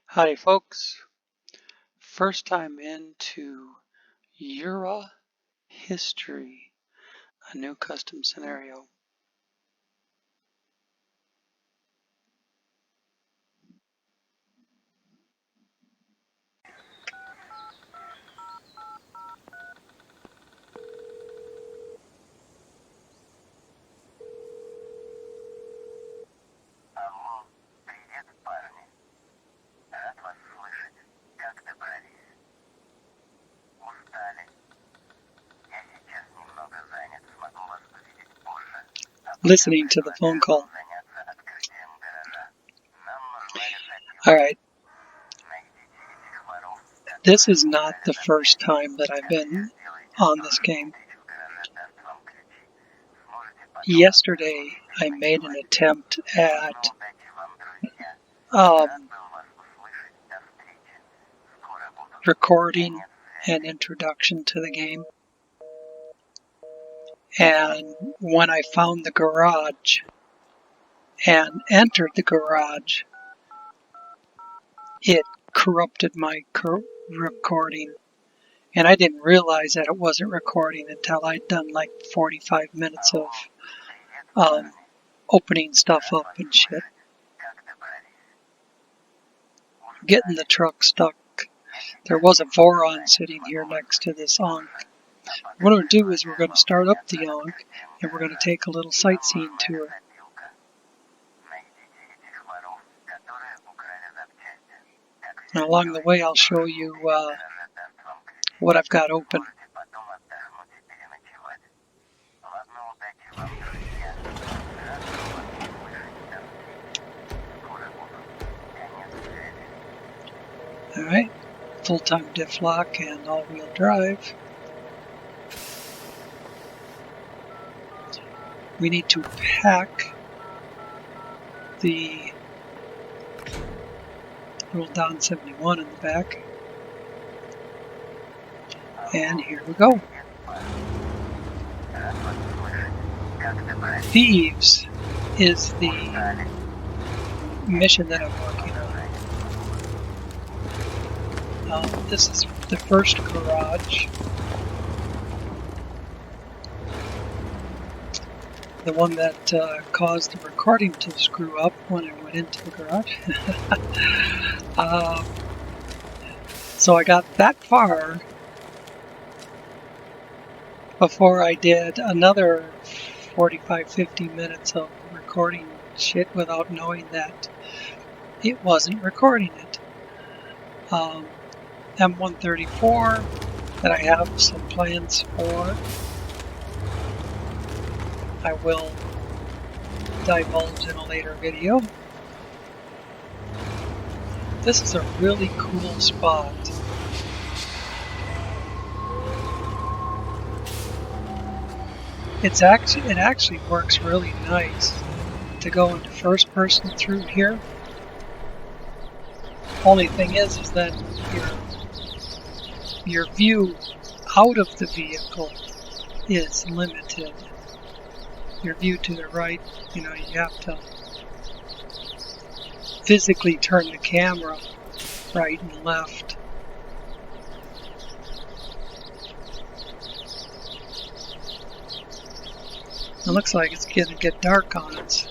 Howdy folks, first time into Yura History, a new custom scenario. Listening to the phone call. Alright. This is not the first time that I've been on this game. Yesterday I made an attempt at recording an introduction to the game. And when I found the garage and entered the garage, it corrupted my recording. And I didn't realize that it wasn't recording until I'd done like 45 minutes of opening stuff up and shit. Getting the truck stuck. There was a Voron sitting here next to this ANK. What we're going to do is we're going to start up the ANK and we're going to take a little sightseeing tour. And along the way I'll show you what I've got open. Alright, full-time diff lock and all-wheel drive. We need to pack the little Don 71 in the back. And here we go. Thieves is the mission that I'm working on. This is the first garage. The one that caused the recording to screw up when I went into the garage. So I got that far before I did another 45-50 minutes of recording shit without knowing that it wasn't recording it. M134 that I have some plans for. I will divulge in a later video. This is a really cool spot. It actually works really nice to go into first person through here. Only thing is that your view out of the vehicle is limited. Your view to the right, you have to physically turn the camera right and left. It looks like it's going to get dark on us.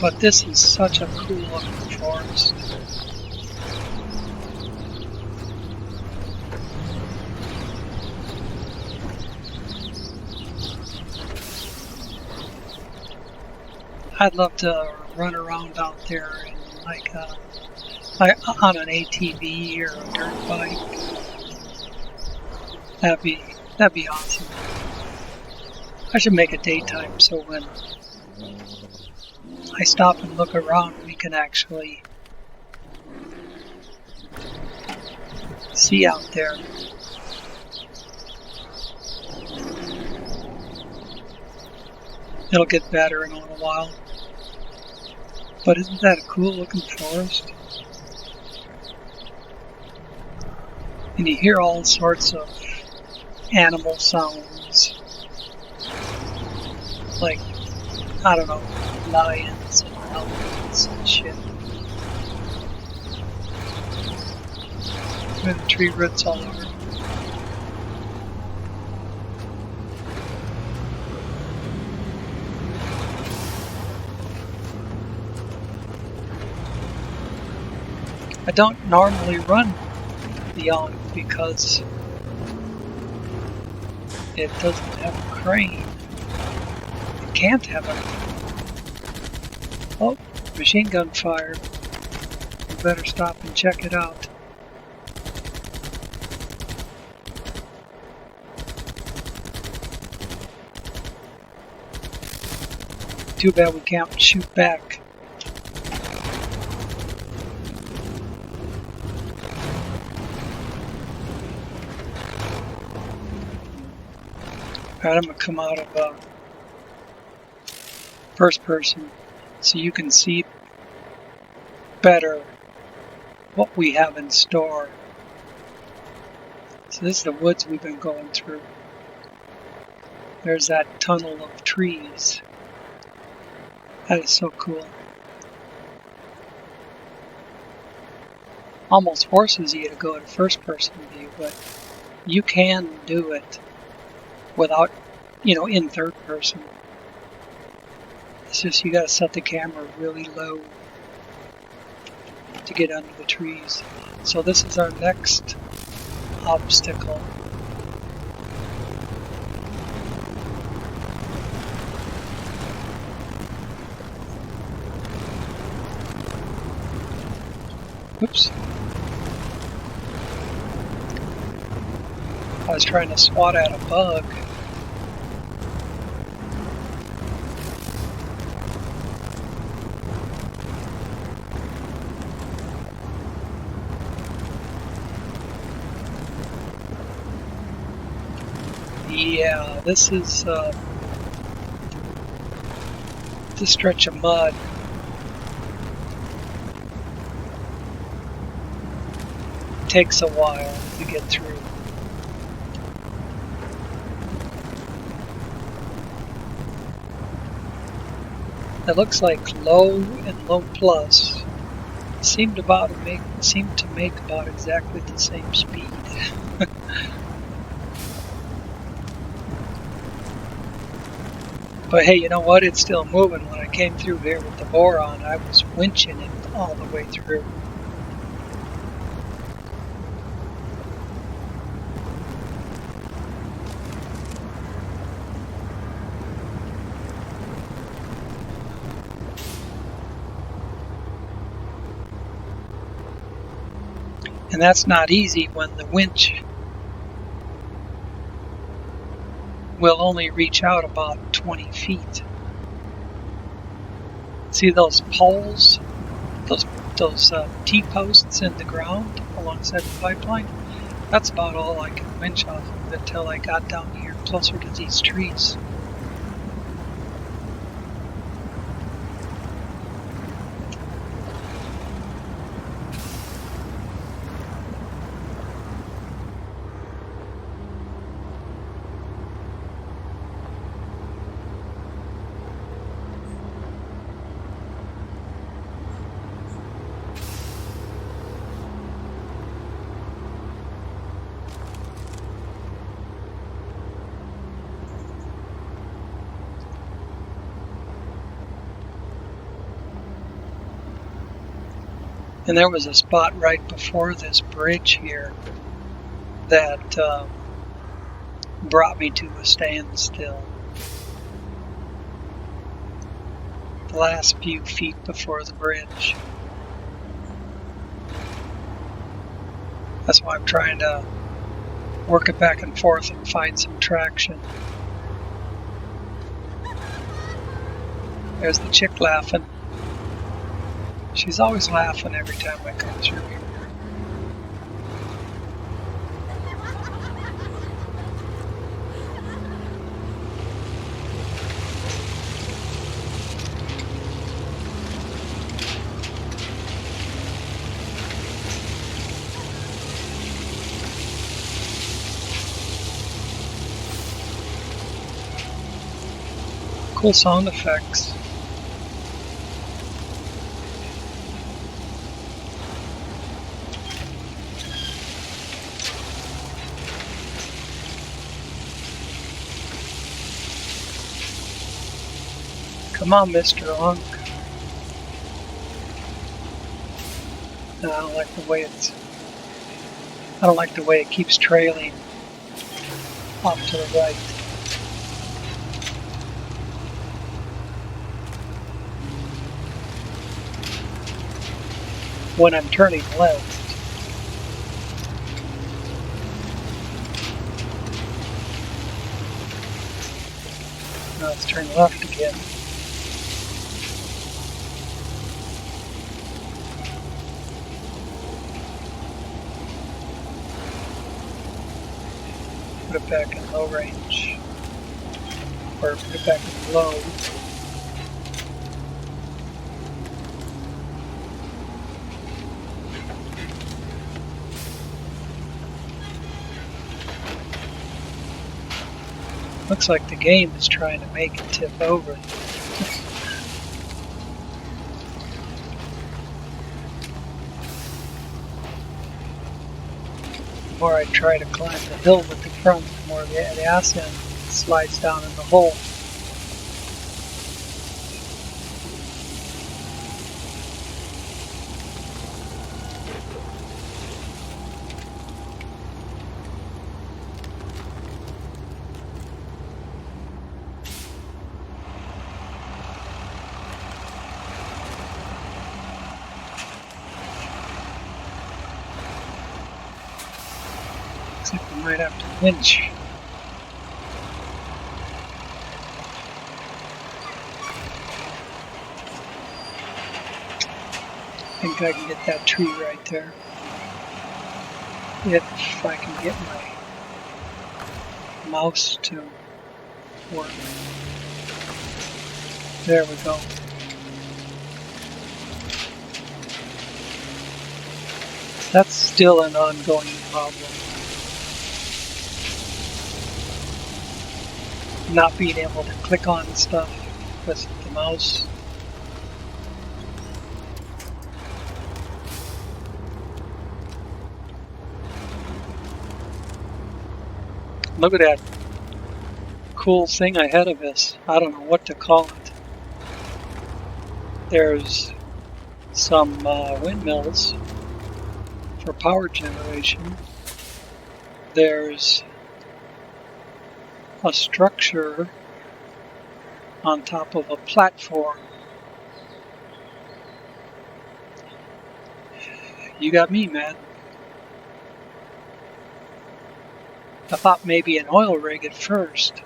But this is such a cool looking forest. I'd love to run around out there in like on an ATV or a dirt bike. That'd be awesome. I should make a daytime so when I stop and look around, we can actually see out there. It'll get better in a little while. But isn't that a cool looking forest? And you hear all sorts of animal sounds, like, I don't know, lions and elephants and shit. With the tree roots all over. I don't normally run the ANK because it doesn't have a crane. It can't have a... Oh, machine gun fire. We better stop and check it out. Too bad we can't shoot back. Alright, I'm going to come out of first person so you can see better what we have in store. So this is the woods we've been going through. There's that tunnel of trees. That is so cool. Almost forces you to go to first person view, but you can do it without, in third person. It's just you gotta set the camera really low to get under the trees. So this is our next obstacle. Oops. I was trying to swat at a bug. Yeah, this is this stretch of mud. Takes a while to get through. It looks like low and low plus seem to make about exactly the same speed. But hey, you know what? It's still moving. When I came through here with the Voron, I was winching it all the way through. And that's not easy when the winch will only reach out about 20 feet. See those poles, those T-posts in the ground alongside the pipeline? That's about all I can winch off of until I got down here closer to these trees. And there was a spot right before this bridge here that brought me to a standstill. The last few feet before the bridge. That's why I'm trying to work it back and forth and find some traction. There's the chick laughing. She's always laughing every time I come through here. Cool sound effects. Come on, Mr. ANK. No, I don't like the way it keeps trailing off to the right. When I'm turning left. Now let's turn left again. Put it back in low range. Or put it back in low. Looks like the game is trying to make it tip over. The more I try to climb the hill with the front, the more the ass end slides down in the hole. Looks like we might have to winch. I think I can get that tree right there. If I can get my mouse to work. There we go. That's still an ongoing problem. Not being able to click on stuff with the mouse. Look at that cool thing ahead of us. I don't know what to call it. There's some windmills for power generation. There's a structure on top of a platform. You got me, man. I thought maybe an oil rig at first.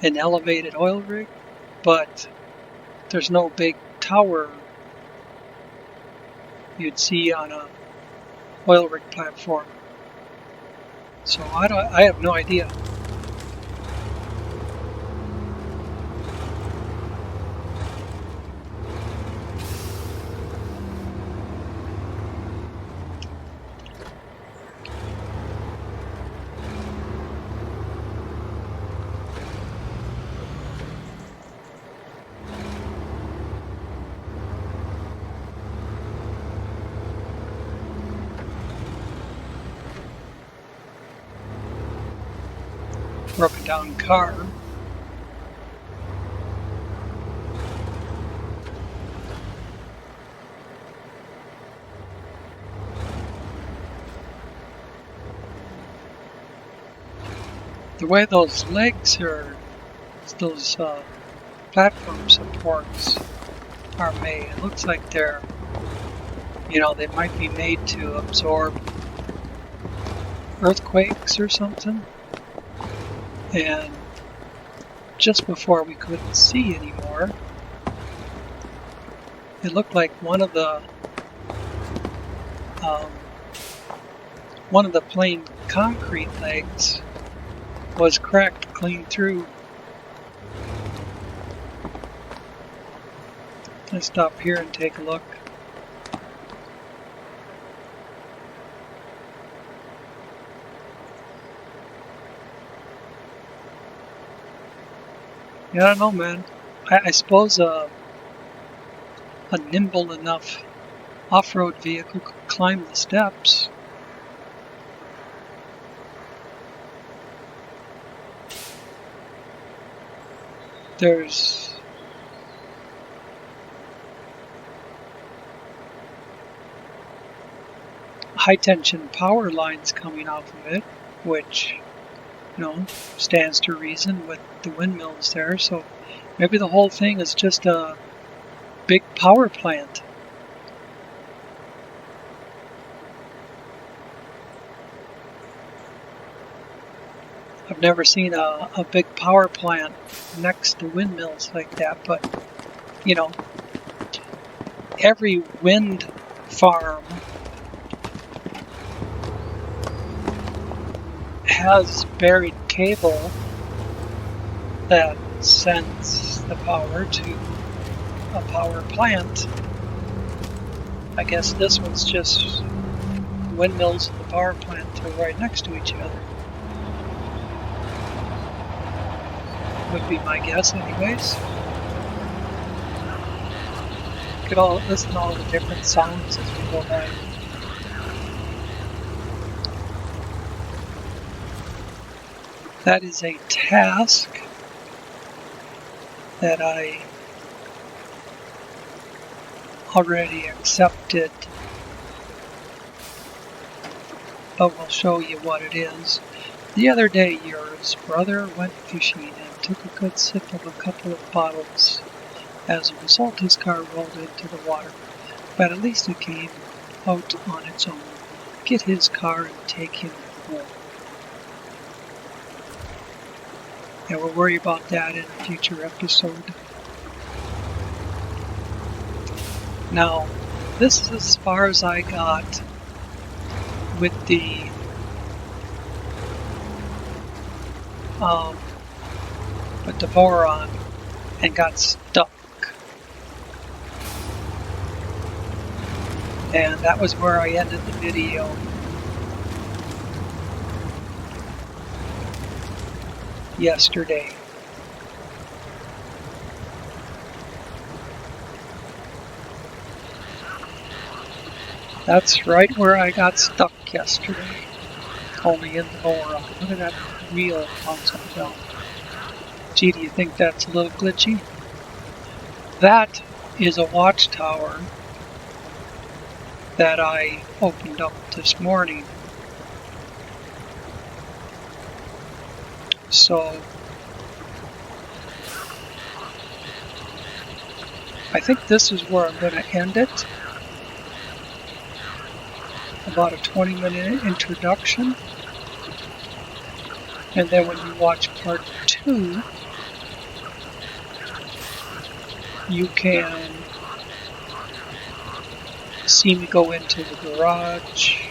An elevated oil rig, but there's no big tower you'd see on a oil rig platform. So I have no idea. Broken down car. The way those legs are, those platform supports are made, it looks like they're, they might be made to absorb earthquakes or something. And just before we couldn't see anymore, it looked like one of the plain concrete legs was cracked clean through. Let's stop here and take a look. I don't know, man. I suppose a nimble enough off-road vehicle could climb the steps. There's high-tension power lines coming off of it, which, you know, stands to reason with the windmills there. So maybe the whole thing is just a big power plant. I've never seen a big power plant next to windmills like that, but, you know, every wind farm has buried cable that sends the power to a power plant. I guess this one's just windmills and the power plant are right next to each other. Would be my guess anyways. You could all listen to all the different sounds as we go by. That is a task that I already accepted, but we'll show you what it is. The other day, Yura's brother went fishing and took a good sip of a couple of bottles. As a result, his car rolled into the water, but at least it came out on its own. Get his car and take him home. And we'll worry about that in a future episode. Now, this is as far as I got with the Voron and got stuck. And that was where I ended the video. Yesterday. That's right where I got stuck yesterday. Only in the Voron. Look at that wheel bouncing down. Gee, do you think that's a little glitchy? That is a Watchtower that I opened up this morning. So I think this is where I'm going to end it. About a 20-minute introduction. And then when you watch part 2, you can see me go into the garage,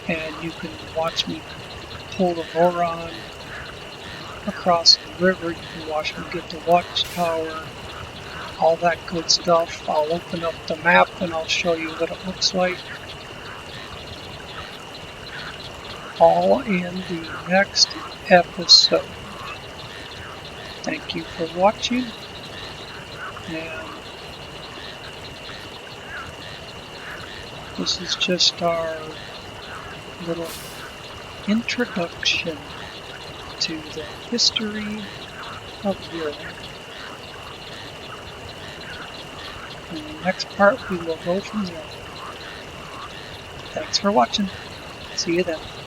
and you can watch me pull the Voron across the river. You can watch me get the Watchtower, all that good stuff. I'll open up the map and I'll show you what it looks like. All in the next episode. Thank you for watching, and this is just our little introduction to the history of Yura. In the next part we will go from there. Thanks for watching. See you then.